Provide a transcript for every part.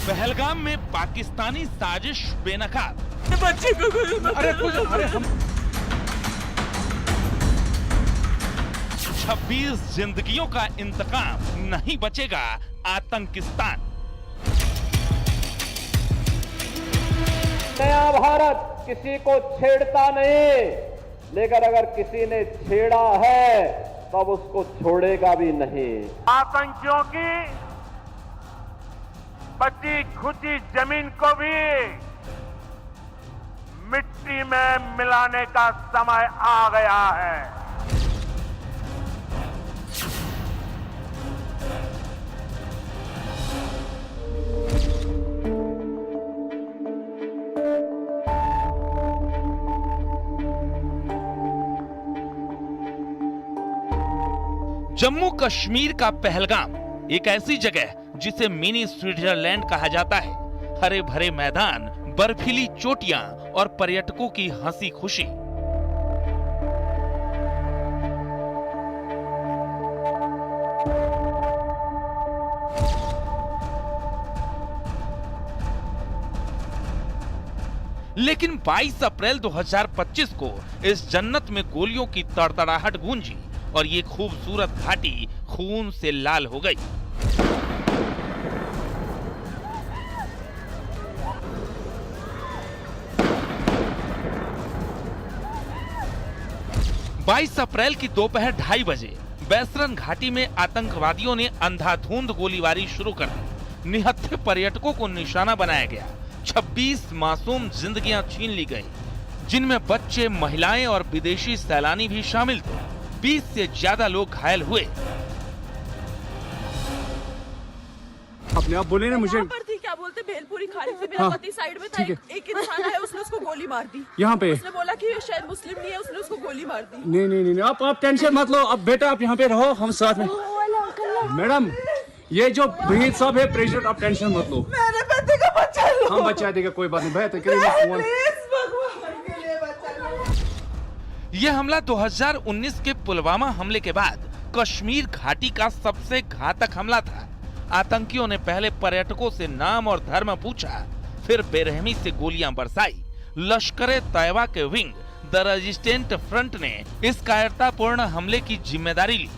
पहलगाम में पाकिस्तानी साजिश बेनकाब। बच्चे को अरे 26 जिंदगियों का इंतकाम, नहीं बचेगा आतंकिस्तान। नया भारत किसी को छेड़ता नहीं, लेकिन अगर किसी ने छेड़ा है तब उसको छोड़ेगा भी नहीं। आतंकियों की बची खुची जमीन को भी मिट्टी में मिलाने का समय आ गया है। जम्मू कश्मीर का पहलगाम एक ऐसी जगह जिसे मिनी स्विट्जरलैंड कहा जाता है। हरे भरे मैदान, बर्फीली चोटियां और पर्यटकों की हंसी खुशी। लेकिन 22 अप्रैल 2025 को इस जन्नत में गोलियों की तड़तड़ाहट गूंजी और ये खूबसूरत घाटी खून से लाल हो गई। बाईस अप्रैल की दोपहर 2:30 बजे बैसरन घाटी में आतंकवादियों ने अंधाधुंध गोलीबारी शुरू कर दी। निहत्थे पर्यटकों को निशाना बनाया गया। 26 मासूम जिंदगियां छीन ली गई, जिनमें बच्चे, महिलाएं और विदेशी सैलानी भी शामिल थे। 20 से ज्यादा लोग घायल हुए। अपने आप बोले ना मुझे। पर थी, क्या बोलते, भेलपुरी खाने से मेरा पति साइड में था। एक इंसान आया, उसने उसको गोली मार दी। यहाँ पे उसने बोला कि शायद मुस्लिम नहीं है, उसने उसको गोली मार दी। नहीं, आप टेंशन मत लो। अब बेटा आप यहाँ पे रहो, हम साथ में। मैडम, ये जो भीड़ सब है प्रेसिडेंट, आप टेंशन मत लो। मेरे बेटे का बच्चा लो। हम बचा देगा, कोई बात नहीं। बेहतर करिए। यह हमला 2019 के पुलवामा हमले के बाद कश्मीर घाटी का सबसे घातक हमला था। आतंकियों ने पहले पर्यटकों से नाम और धर्म पूछा, फिर बेरहमी से गोलियां बरसाई। लश्कर-ए-तैयबा के विंग द रेजिस्टेंट फ्रंट ने इस कायरतापूर्ण हमले की जिम्मेदारी ली।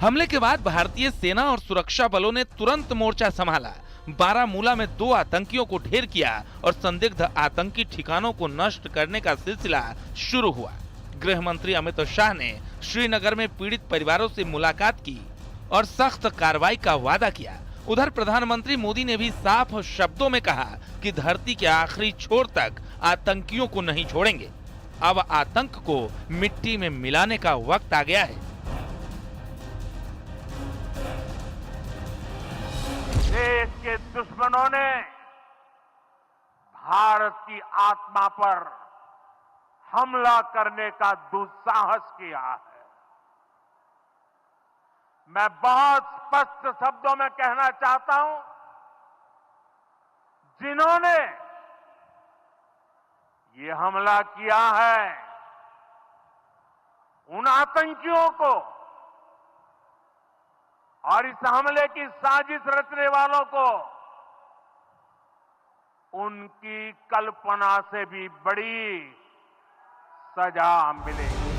हमले के बाद भारतीय सेना और सुरक्षा बलों ने तुरंत मोर्चा संभाला। बारामूला में 2 आतंकियों को ढेर किया और संदिग्ध आतंकी ठिकानों को नष्ट करने का सिलसिला शुरू हुआ। गृह मंत्री अमित शाह ने श्रीनगर में पीड़ित परिवारों से मुलाकात की और सख्त कार्रवाई का वादा किया। उधर प्रधानमंत्री मोदी ने भी साफ शब्दों में कहा कि धरती के आखिरी छोर तक आतंकियों को नहीं छोड़ेंगे। अब आतंक को मिट्टी में मिलाने का वक्त आ गया है। देश के दुश्मनों ने भारत की आत्मा पर हमला करने का दुस्साहस किया है। मैं बहुत स्पष्ट शब्दों में कहना चाहता हूं, जिन्होंने ये हमला किया है, उन आतंकियों को और इस हमले की साजिश रचने वालों को उनकी कल्पना से भी बड़ी सजा मिलेगी।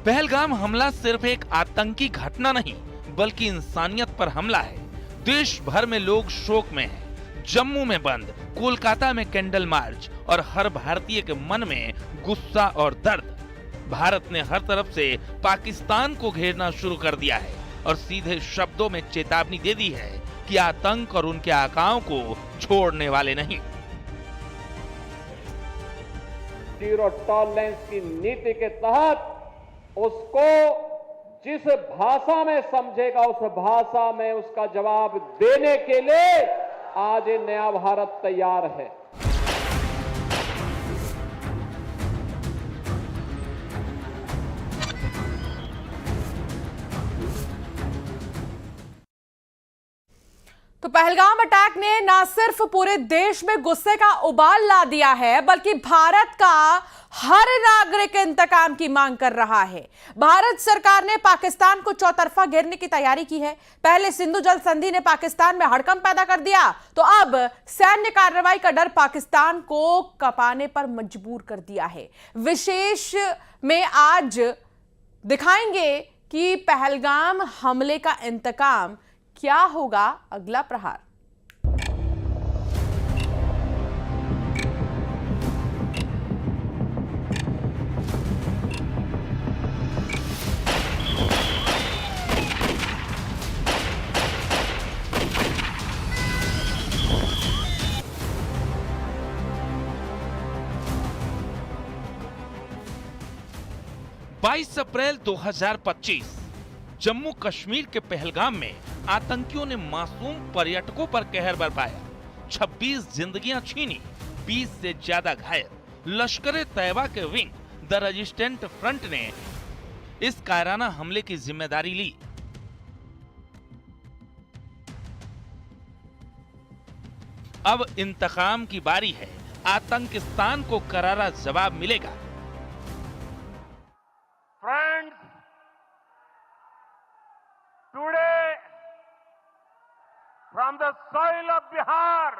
पहलगाम हमला सिर्फ एक आतंकी घटना नहीं, बल्कि इंसानियत पर हमला है। देश भर में लोग शोक में हैं। जम्मू में बंद, कोलकाता में कैंडल मार्च और हर भारतीय के मन में गुस्सा और दर्द। भारत ने हर तरफ से पाकिस्तान को घेरना शुरू कर दिया है और सीधे शब्दों में चेतावनी दे दी है कि आतंक और उनके आकाओं को छोड़ने वाले नहीं। जीरो टॉलरेंस की नीति के तहत उसको जिस भाषा में समझेगा, उस भाषा में उसका जवाब देने के लिए आज ये नया भारत तैयार है। पहलगाम अटैक ने ना सिर्फ पूरे देश में गुस्से का उबाल ला दिया है, बल्कि भारत का हर नागरिक इंतकाम की मांग कर रहा है। भारत सरकार ने पाकिस्तान को चौतरफा घेरने की तैयारी की है। पहले सिंधु जल संधि ने पाकिस्तान में हड़कंप पैदा कर दिया, तो अब सैन्य कार्रवाई का डर पाकिस्तान को कपाने पर मजबूर कर दिया है। विशेष में आज दिखाएंगे कि पहलगाम हमले का इंतकाम क्या होगा अगला प्रहार। बाईस अप्रैल 2025 जम्मू कश्मीर के पहलगाम में आतंकियों ने मासूम पर्यटकों पर कहर बरपाया। 26 जिंदगियां छीनी, 20 से ज्यादा घायल। लश्कर तैयबा के विंग द रेजिस्टेंट फ्रंट ने इस कायराना हमले की जिम्मेदारी ली। अब इंतकाम की बारी है। आतंकिस्तान को करारा जवाब मिलेगा। Friends, today from the soil of Bihar,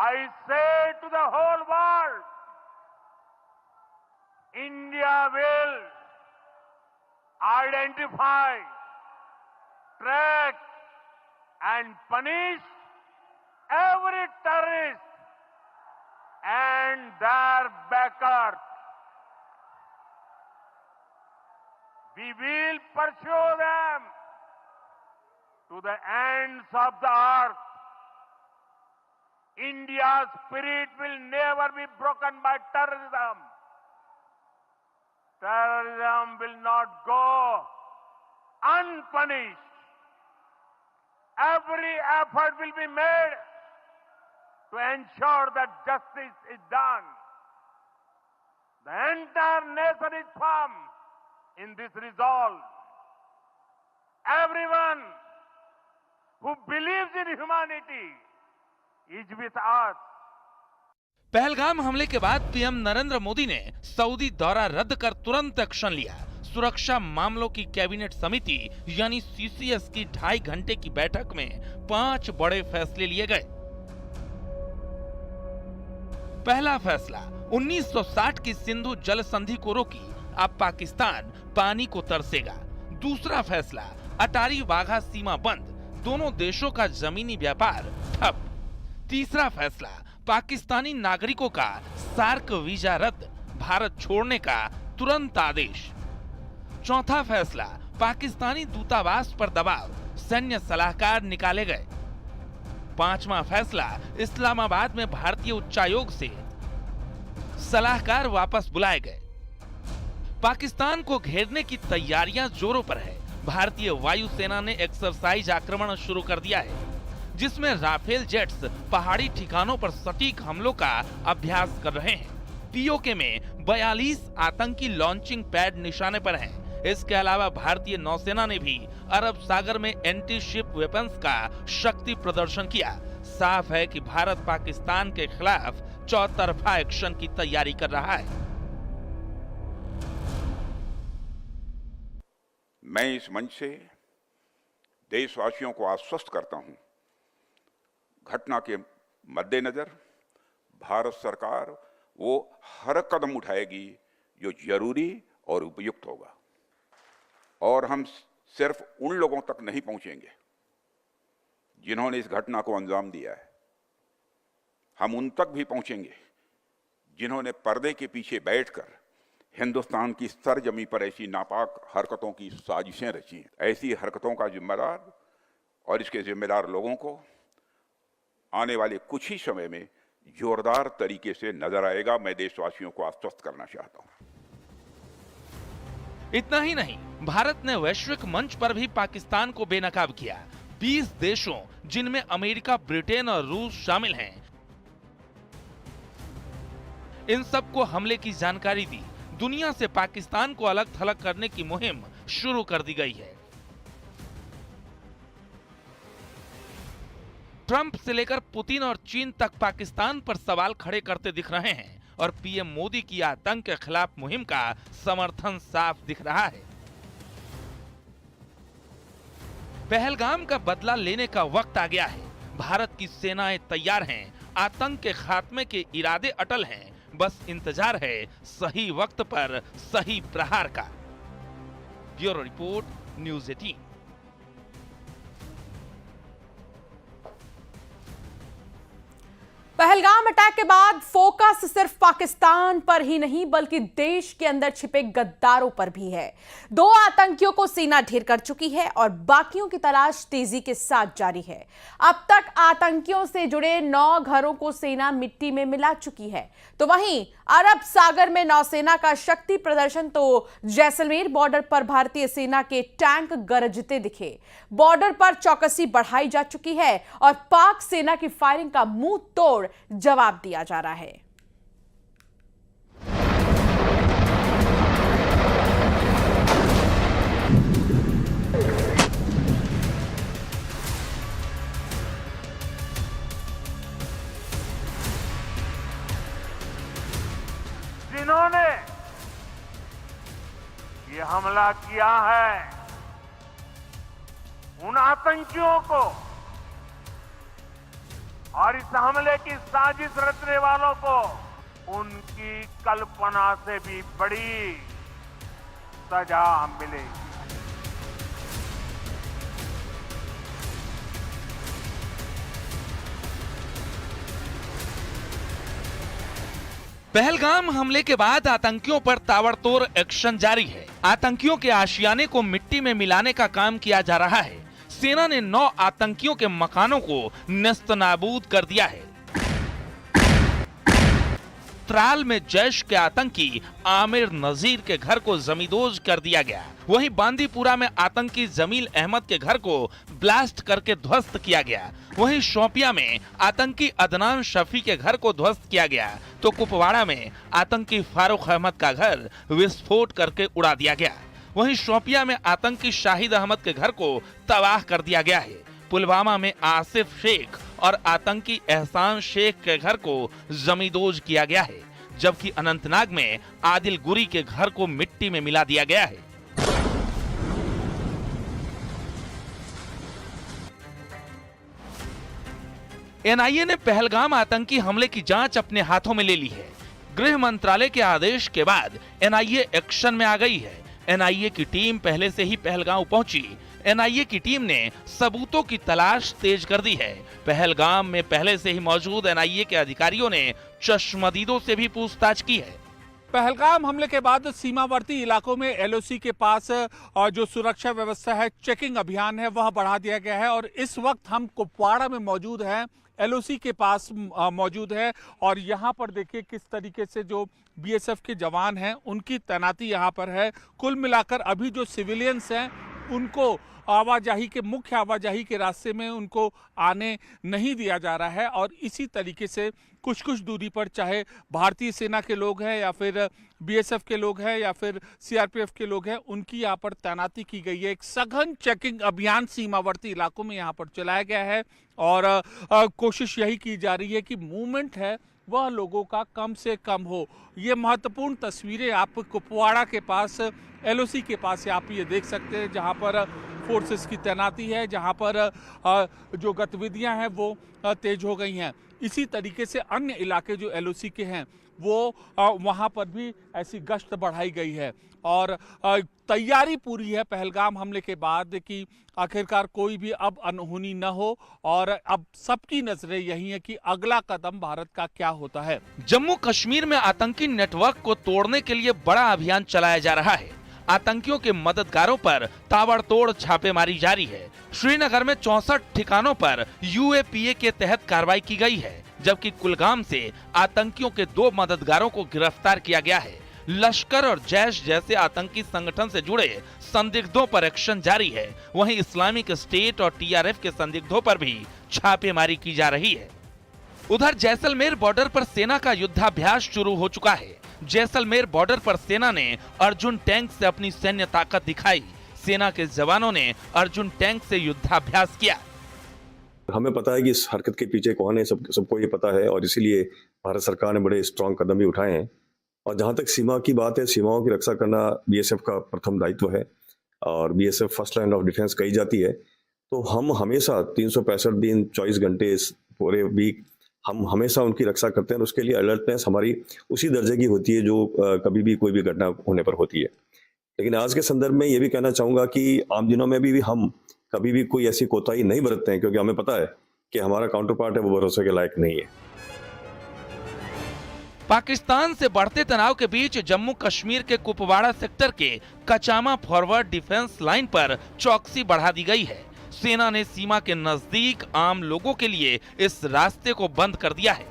I say to the whole world, India will identify, track and punish every terrorist and their backers. We will pursue them to the ends of the earth. India's spirit will never be broken by terrorism. Terrorism will not go unpunished. Every effort will be made to ensure that justice is done. The entire nation is firm in this resolve. Everyone who believes in humanity is with us. Pahalgam हमले के बाद PM Narendra Modi ने Saudi दौरा रद्द कर तुरंत action लिया। सुरक्षा मामलों की कैबिनेट समिति यानी सीसीएस की 2.5 घंटे की बैठक में 5 बड़े फैसले लिए गए। पहला फैसला, 1960 की सिंधु जल संधि को रोकी, अब पाकिस्तान पानी को तरसेगा। दूसरा फैसला, अटारी वाघा सीमा बंद, दोनों देशों का जमीनी व्यापार ठप। तीसरा फैसला, पाकिस्तानी नागरिकों का सार्क वीजा रद्द, भारत छोड़ने का तुरंत आदेश। चौथा फैसला, पाकिस्तानी दूतावास पर दबाव, सैन्य सलाहकार निकाले गए। पांचवा फैसला, इस्लामाबाद में भारतीय उच्चायोग से सलाहकार वापस बुलाए गए। पाकिस्तान को घेरने की तैयारियां जोरों पर है। भारतीय वायुसेना ने एक्सरसाइज आक्रमण शुरू कर दिया है, जिसमें राफेल जेट्स पहाड़ी ठिकानों पर सटीक हमलों का अभ्यास कर रहे हैं। पीओके में 42 आतंकी लॉन्चिंग पैड निशाने पर हैं। इसके अलावा भारतीय नौसेना ने भी अरब सागर में एंटी शिप वेपन्स का शक्ति प्रदर्शन किया। साफ है कि भारत पाकिस्तान के खिलाफ चौतरफा एक्शन की तैयारी कर रहा है। मैं इस मंच से देशवासियों को आश्वस्त करता हूं, घटना के मद्देनजर भारत सरकार वो हर कदम उठाएगी जो जरूरी और उपयुक्त होगा। और हम सिर्फ उन लोगों तक नहीं पहुंचेंगे जिन्होंने इस घटना को अंजाम दिया है, हम उन तक भी पहुंचेंगे जिन्होंने पर्दे के पीछे बैठकर हिंदुस्तान की सरजमी पर ऐसी नापाक हरकतों की साजिशें रची हैं। ऐसी हरकतों का जिम्मेदार और इसके जिम्मेदार लोगों को आने वाले कुछ ही समय में जोरदार तरीके से नजर आएगा। मैं देशवासियों को आश्वस्त करना चाहता हूं। इतना ही नहीं, भारत ने वैश्विक मंच पर भी पाकिस्तान को बेनकाब किया। 20 देशों, जिनमें अमेरिका, ब्रिटेन और रूस शामिल हैं, इन सबको हमले की जानकारी दी। दुनिया से पाकिस्तान को अलग थलग करने की मुहिम शुरू कर दी गई है। ट्रंप से लेकर पुतिन और चीन तक पाकिस्तान पर सवाल खड़े करते दिख रहे हैं और पीएम मोदी की आतंक के खिलाफ मुहिम का समर्थन साफ दिख रहा है। पहलगाम का बदला लेने का वक्त आ गया है। भारत की सेनाएं तैयार हैं, आतंक के खात्मे के इरादे अटल हैं, बस इंतजार है सही वक्त पर सही प्रहार का। Bureau report, news 18। Pahalgam attack के बाद फोकस सिर्फ पाकिस्तान पर ही नहीं बल्कि देश के अंदर छिपे गद्दारों पर भी है। 2 आतंकियों को सेना ढेर कर चुकी है और बाकियों की तलाश तेजी के साथ जारी है। अब तक आतंकियों से जुड़े 9 घरों को सेना मिट्टी में मिला चुकी है। तो वहीं अरब सागर में नौसेना का शक्ति प्रदर्शन तो जैसलमेर बॉर्डर पर भारतीय सेना के टैंक गरजते दिखे। बॉर्डर पर चौकसी बढ़ाई जा चुकी है और पाक सेना की फायरिंग का मुंह तोड़ जवाब दिया जा रहा है। जिन्होंने ये हमला किया है, उन आतंकियों को और इस हमले की साजिश रचने वालों को उनकी कल्पना से भी बड़ी सजा मिलेगी। पहलगाम हमले के बाद आतंकियों पर ताबड़तोड़ एक्शन जारी है। आतंकियों के आशियाने को मिट्टी में मिलाने का काम किया जा रहा है। सेना ने 9 आतंकियों के मकानों को नेस्तनाबूद कर दिया है। त्राल में जैश के आतंकी आमिर नजीर के घर को जमींदोज कर दिया गया। वहीं बांदीपुरा में आतंकी जमील अहमद के घर को ब्लास्ट करके ध्वस्त किया गया। वहीं शोपिया में आतंकी अदनान शफी के घर को ध्वस्त किया गया तो कुपवाड़ा में आतंकी फारूक अहमद का घर विस्फोट करके उड़ा दिया गया। वहीं शोपिया में आतंकी शाहिद अहमद के घर को तबाह कर दिया गया है। पुलवामा में आसिफ शेख और आतंकी एहसान शेख के घर को जमींदोज किया गया है, जबकि अनंतनाग में आदिल गुरी के घर को मिट्टी में मिला दिया गया है। एनआईए ने पहलगाम आतंकी हमले की जांच अपने हाथों में ले ली है। गृह मंत्रालय के आदेश के बाद एनआईए एक्शन में आ गई है। एनआईए की टीम पहले से ही पहलगाम पहुंची। एनआईए की टीम ने सबूतों की तलाश तेज कर दी है। पहलगाम में पहले से ही मौजूद एनआईए के अधिकारियों ने चश्मदीदों से भी पूछताछ की है। पहलगाम हमले के बाद सीमावर्ती इलाकों में एलओसी के पास जो सुरक्षा व्यवस्था है, चेकिंग अभियान है, वह बढ़ा दिया गया है और इस वक्त हम कुपवाड़ा में मौजूद हैं, एलओसी के पास मौजूद है और यहाँ पर देखिए किस तरीके से जो बीएसएफ के जवान हैं उनकी तैनाती यहाँ पर है। कुल मिलाकर अभी जो सिविलियंस हैं उनको आवाजाही के मुख्य आवाजाही के रास्ते में उनको आने नहीं दिया जा रहा है और इसी तरीके से कुछ कुछ दूरी पर चाहे भारतीय सेना के लोग हैं या फिर बीएसएफ के लोग हैं या फिर सीआरपीएफ के लोग हैं, उनकी यहाँ पर तैनाती की गई है। एक सघन चेकिंग अभियान सीमावर्ती इलाकों में यहाँ पर चलाया गया है और कोशिश यही की जा रही है कि मूवमेंट है वह लोगों का कम से कम हो। ये महत्वपूर्ण तस्वीरें आप कुपवाड़ा के पास एलओसी के पास आप ये देख सकते हैं, जहाँ पर फोर्सेस की तैनाती है, जहाँ पर जो गतिविधियां हैं वो तेज हो गई हैं। इसी तरीके से अन्य इलाके जो एलओसी के हैं वो वहाँ पर भी ऐसी गश्त बढ़ाई गई है और तैयारी पूरी है पहलगाम हमले के बाद कि आखिरकार कोई भी अब अनहोनी न हो और अब सबकी नजरें यही है कि अगला कदम भारत का क्या होता है। जम्मू कश्मीर में आतंकी नेटवर्क को तोड़ने के लिए बड़ा अभियान चलाया जा रहा है। आतंकियों के मददगारों पर ताबड़तोड़ छापेमारी जारी है। श्रीनगर में 64 ठिकानों पर यूएपीए के तहत कार्रवाई की गई है, जबकि कुलगाम से आतंकियों के 2 मददगारों को गिरफ्तार किया गया है। लश्कर और जैश जैसे आतंकी संगठन से जुड़े संदिग्धों पर एक्शन जारी है। वहीं इस्लामिक स्टेट और टीआरएफ के संदिग्धों पर भी छापेमारी की जा रही है। उधर जैसलमेर बॉर्डर पर सेना का युद्धाभ्यास शुरू हो चुका है। जैसलमेर बॉर्डर पर सेना ने अर्जुन टैंक से अपनी सैन्य ताकत दिखाई। सेना के जवानों ने अर्जुन टैंक से युद्धाभ्यास किया। हमें पता है कि इस हरकत के पीछे कौन है, सबको ये पता है, और इसीलिए भारत सरकार ने बड़े स्ट्रांग कदम भी उठाए हैं। और जहाँ तक सीमा की बात है, सीमाओं की रक्षा करना बीएसएफ का प्रथम दायित्व है और BSF first line of defence कही जाती है। तो हम हमेशा 365 दिन 24 घंटे इस पूरे वीक हम हमेशा उनकी रक्षा करते हैं और उसके लिए अलर्टनेस हमारी उसी दर्जे की होती है जो कभी भी कोई भी घटना होने पर होती है। लेकिन आज के संदर्भ में ये भी कहना चाहूँगा कि आम दिनों में भी हम कभी भी कोई ऐसी कोताही नहीं बरतते हैं, क्योंकि हमें पता है कि हमारा काउंटर पार्ट है वो भरोसे के लायक नहीं है। पाकिस्तान से बढ़ते तनाव के बीच जम्मू कश्मीर के कुपवाड़ा सेक्टर के कचामा फॉरवर्ड डिफेंस लाइन पर चौकसी बढ़ा दी गई है। सेना ने सीमा के नजदीक आम लोगों के लिए इस रास्ते को बंद कर दिया है।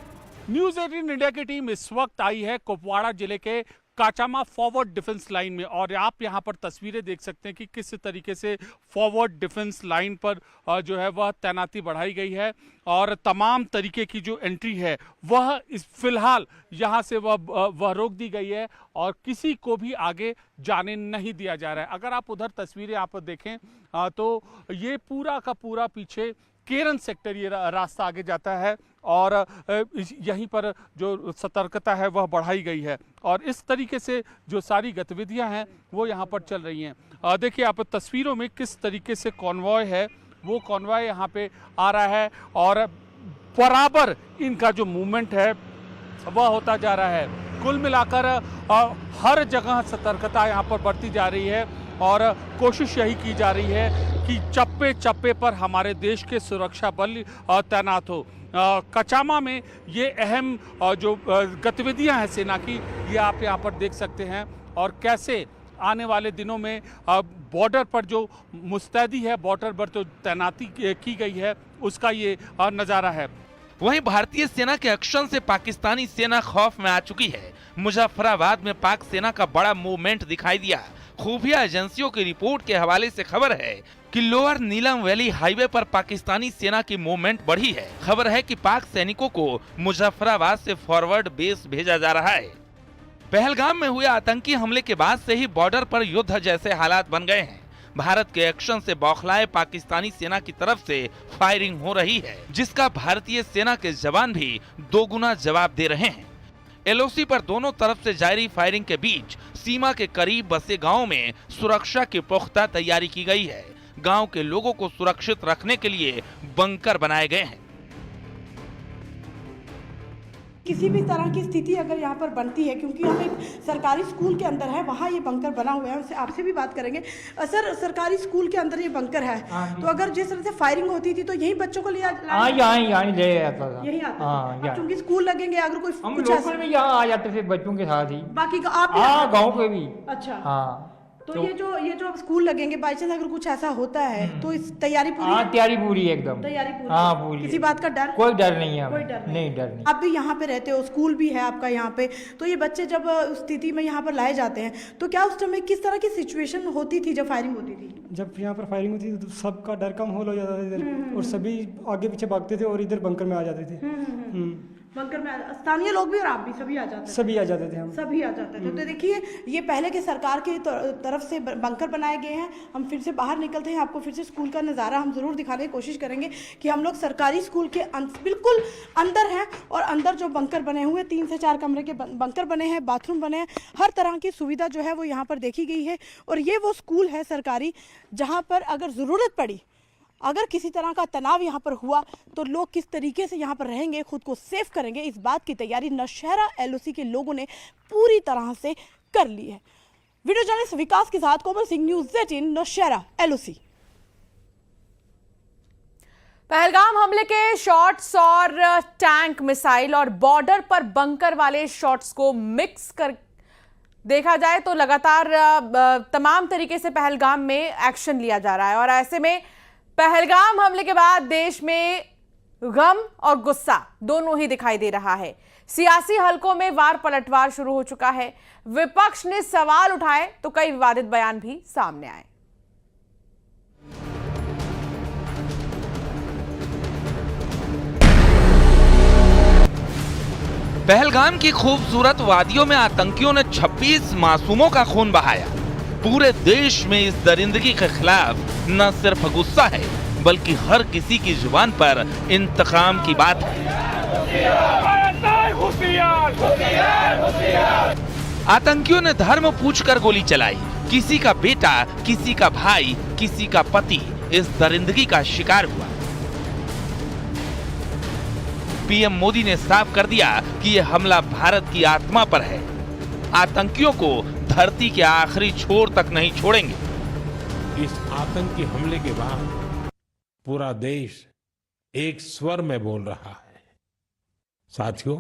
न्यूज 18 इंडिया की टीम इस वक्त आई है कुपवाड़ा जिले के काचामा फॉरवर्ड डिफेंस लाइन में, और आप यहां पर तस्वीरें देख सकते हैं कि किस तरीके से फॉरवर्ड डिफेंस लाइन पर जो है वह तैनाती बढ़ाई गई है और तमाम तरीके की जो एंट्री है वह इस फिलहाल यहां से वह रोक दी गई है और किसी को भी आगे जाने नहीं दिया जा रहा है। अगर आप उधर तस्वीरें आप देखें तो ये पूरा का पूरा पीछे केरन सेक्टर ये रास्ता आगे जाता है और यहीं पर जो सतर्कता है वह बढ़ाई गई है और इस तरीके से जो सारी गतिविधियां हैं वो यहाँ पर चल रही हैं। देखिए आप तस्वीरों में किस तरीके से कॉन्वॉय है, वो कॉन्वॉय यहाँ पे आ रहा है और बराबर इनका जो मूवमेंट है वह होता जा रहा है। कुल मिलाकर हर जगह सतर्कता यहाँ पर बढ़ती जा रही है और कोशिश यही की जा रही है कि चप्पे चप्पे पर हमारे देश के सुरक्षा बल तैनात हो। कचामा में ये अहम जो गतिविधियां हैं सेना की, ये आप यहाँ पर देख सकते हैं और कैसे आने वाले दिनों में बॉर्डर पर जो मुस्तैदी है, बॉर्डर पर जो तैनाती की गई है उसका ये नज़ारा है। वहीं भारतीय सेना के एक्शन से पाकिस्तानी सेना खौफ में आ चुकी है। मुजफ्फराबाद में पाक सेना का बड़ा मूवमेंट दिखाई दिया। खुफिया एजेंसियों की रिपोर्ट के हवाले से खबर है कि लोअर नीलम वैली हाईवे पर पाकिस्तानी सेना की मूवमेंट बढ़ी है। खबर है कि पाक सैनिकों को मुजफ्फराबाद से फॉरवर्ड बेस भेजा जा रहा है। पहलगाम में हुए आतंकी हमले के बाद से ही बॉर्डर पर युद्ध जैसे हालात बन गए हैं। भारत के एक्शन से बौखलाए पाकिस्तानी सेना की तरफ से फायरिंग हो रही है, जिसका भारतीय सेना के जवान भी दोगुना जवाब दे रहे हैं। एलओसी पर दोनों तरफ से जारी फायरिंग के बीच सीमा के करीब बसे गांव में सुरक्षा की पुख्ता तैयारी की गई है। गांव के लोगों को सुरक्षित रखने के लिए बंकर बनाए गए हैं। किसी भी तरह की स्थिति अगर यहाँ पर बनती है, क्योंकि हम एक सरकारी स्कूल के अंदर है, वहाँ ये बंकर बना हुआ है, उससे आपसे भी बात करेंगे। सर, सरकारी स्कूल के अंदर ये बंकर है, तो अगर जिस तरह से फायरिंग होती थी तो यही बच्चों को लिया यही ले आता था, यही आता था। क्योंकि स्कूल लगेंगे, अगर कोई हम लोकल में यहाँ आ जाते थे बच्चों के साथ ही। बाकी आप गाँव के भी। अच्छा, हाँ। तो ये जो स्कूल लगेंगे, बाई चांस अगर कुछ ऐसा होता है तो इस तैयारी पूरी? हाँ, तैयारी पूरी एकदम। तैयारी पूरी? हाँ, पूरी। किसी बात का डर? कोई डर नहीं है। कोई डर नहीं, डर नहीं। आप भी यहाँ पे रहते हो, स्कूल भी है आपका यहाँ पे, तो ये बच्चे जब उस स्थिति में यहाँ पर लाए जाते हैं तो क्या उस समय किस तरह की सिचुएशन होती थी जब फायरिंग होती थी? जब यहाँ पर फायरिंग होती थी तो सबका डर कम हो जाता था इधर, और सभी आगे पीछे भागते थे और इधर बंकर में आ जाते थे। बंकर में स्थानीय लोग भी और आप भी सभी आ जाते थे? सभी आ जाते थे, हम सभी आ जाते थे। तो देखिए, ये पहले के सरकार की तरफ से बंकर बनाए गए हैं। हम फिर से बाहर निकलते हैं, आपको फिर से स्कूल का नज़ारा हम ज़रूर दिखाने की कोशिश करेंगे कि हम लोग सरकारी स्कूल के बिल्कुल अंदर हैं और अंदर जो बंकर बने हुए 3 से 4 कमरे के बंकर बने हैं, बाथरूम बने हैं, हर तरह की सुविधा जो है वो यहाँ पर देखी गई है। और ये वो स्कूल है सरकारी जहाँ पर अगर ज़रूरत पड़ी, अगर किसी तरह का तनाव यहाँ पर हुआ तो लोग किस तरीके से यहाँ पर रहेंगे, खुद को सेफ करेंगे, इस बात की तैयारी नौशहरा एलओसी के लोगों ने पूरी तरह से कर ली है। वीडियो जर्नलिस्ट विकास के साथ कोमल सिंह, न्यूज़ 18 नौशहरा एलओसी। पहलगाम हमले के शॉट्स और टैंक मिसाइल और बॉर्डर पर बंकर वाले शॉट्स को मिक्स कर देखा जाए तो लगातार तमाम तरीके से पहलगाम में एक्शन लिया जा रहा है और ऐसे में पहलगाम हमले के बाद देश में गम और गुस्सा दोनों ही दिखाई दे रहा है। सियासी हलकों में वार पलटवार शुरू हो चुका है। विपक्ष ने सवाल उठाए तो कई विवादित बयान भी सामने आए। पहलगाम की खूबसूरत वादियों में आतंकियों ने 26 मासूमों का खून बहाया। पूरे देश में इस दरिंदगी के खिलाफ न सिर्फ गुस्सा है बल्कि हर किसी की जुबान पर इंतकाम की बात है। आतंकियों ने धर्म पूछकर गोली चलाई, किसी का बेटा, किसी का भाई, किसी का पति इस दरिंदगी का शिकार हुआ। पीएम मोदी ने साफ कर दिया कि यह हमला भारत की आत्मा पर है। आतंकियों को धरती के आखिरी छोर तक नहीं छोड़ेंगे। इस आतंकी हमले के बाद पूरा देश एक स्वर में बोल रहा है। साथियों,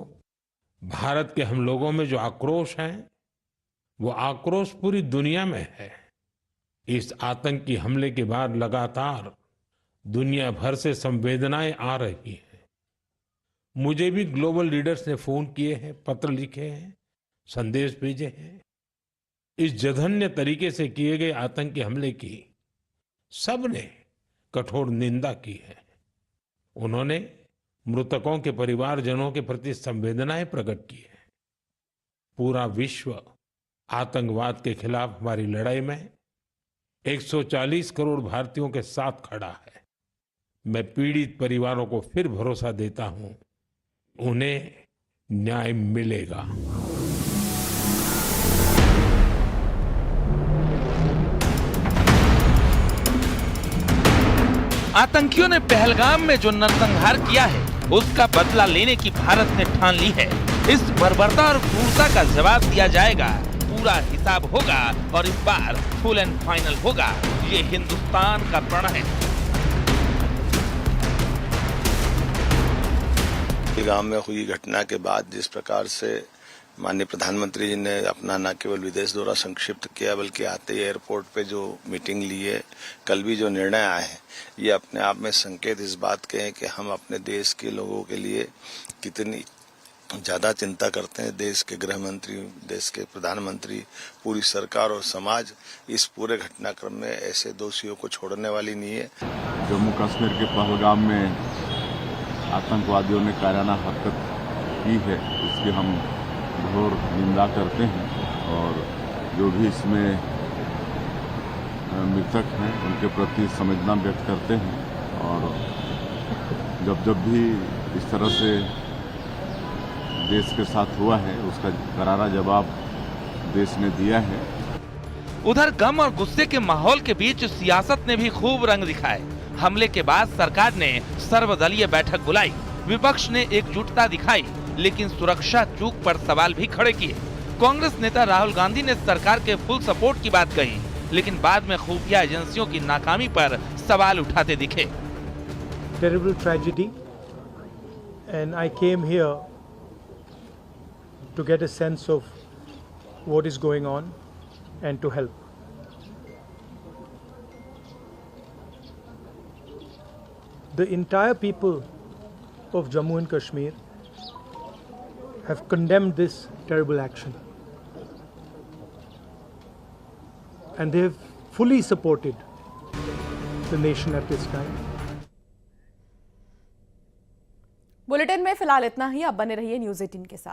भारत के हम लोगों में जो आक्रोश है, वो आक्रोश पूरी दुनिया में है। इस आतंकी हमले के बाद लगातार दुनिया भर से संवेदनाएं आ रही हैं। मुझे भी ग्लोबल लीडर्स ने फोन किए हैं, पत्र लिखे हैं, संदेश भेजे हैं। इस जघन्य तरीके से किए गए आतंकी हमले की सबने कठोर निंदा की है। उन्होंने मृतकों के परिवारजनों के प्रति संवेदनाएं प्रकट की है। पूरा विश्व आतंकवाद के खिलाफ हमारी लड़ाई में 140 करोड़ भारतीयों के साथ खड़ा है। मैं पीड़ित परिवारों को फिर भरोसा देता हूं, उन्हें न्याय मिलेगा। आतंकियों ने पहलगाम में जो नरसंहार किया है, उसका बदला लेने की भारत ने ठान ली है। इस बर्बरता और क्रूरता का जवाब दिया जाएगा, पूरा हिसाब होगा और इस बार फुल एंड फाइनल होगा। ये हिंदुस्तान का प्रण है। पहलगाम में हुई घटना के बाद जिस प्रकार से माननीय प्रधानमंत्री जी ने अपना न केवल विदेश दौरा संक्षिप्त किया, बल्कि आते ही एयरपोर्ट पे जो मीटिंग ली है, कल भी जो निर्णय आए हैं, ये अपने आप में संकेत इस बात के हैं कि हम अपने देश के लोगों के लिए कितनी ज्यादा चिंता करते हैं। देश के गृह मंत्री, देश के प्रधानमंत्री, पूरी सरकार और समाज इस पूरे घटनाक्रम में ऐसे दोषियों को छोड़ने वाली नहीं है। जम्मू कश्मीर के पहलगाम में आतंकवादियों ने कायराना हरकत की है, उसकी हम घोर निंदा करते हैं और जो भी इसमें मृतक हैं उनके प्रति संवेदना व्यक्त करते हैं। और जब भी इस तरह से देश के साथ हुआ है, उसका करारा जवाब देश ने दिया है। उधर गम और गुस्से के माहौल के बीच सियासत ने भी खूब रंग दिखाए। हमले के बाद सरकार ने सर्वदलीय बैठक बुलाई, विपक्ष ने एकजुटता दिखाई, लेकिन सुरक्षा चूक पर सवाल भी खड़े किए। कांग्रेस नेता राहुल गांधी ने सरकार के फुल सपोर्ट की बात कही, लेकिन बाद में खुफिया एजेंसियों की नाकामी पर सवाल उठाते दिखे। Terrible tragedy, and I came here to get a sense of what is going on and to help. The entire people of Jammu and Kashmir have condemned this terrible action, and they have fully supported the nation at this time. Bulletin में फिलहाल इतना ही। आप बने रहिए news 18 के साथ।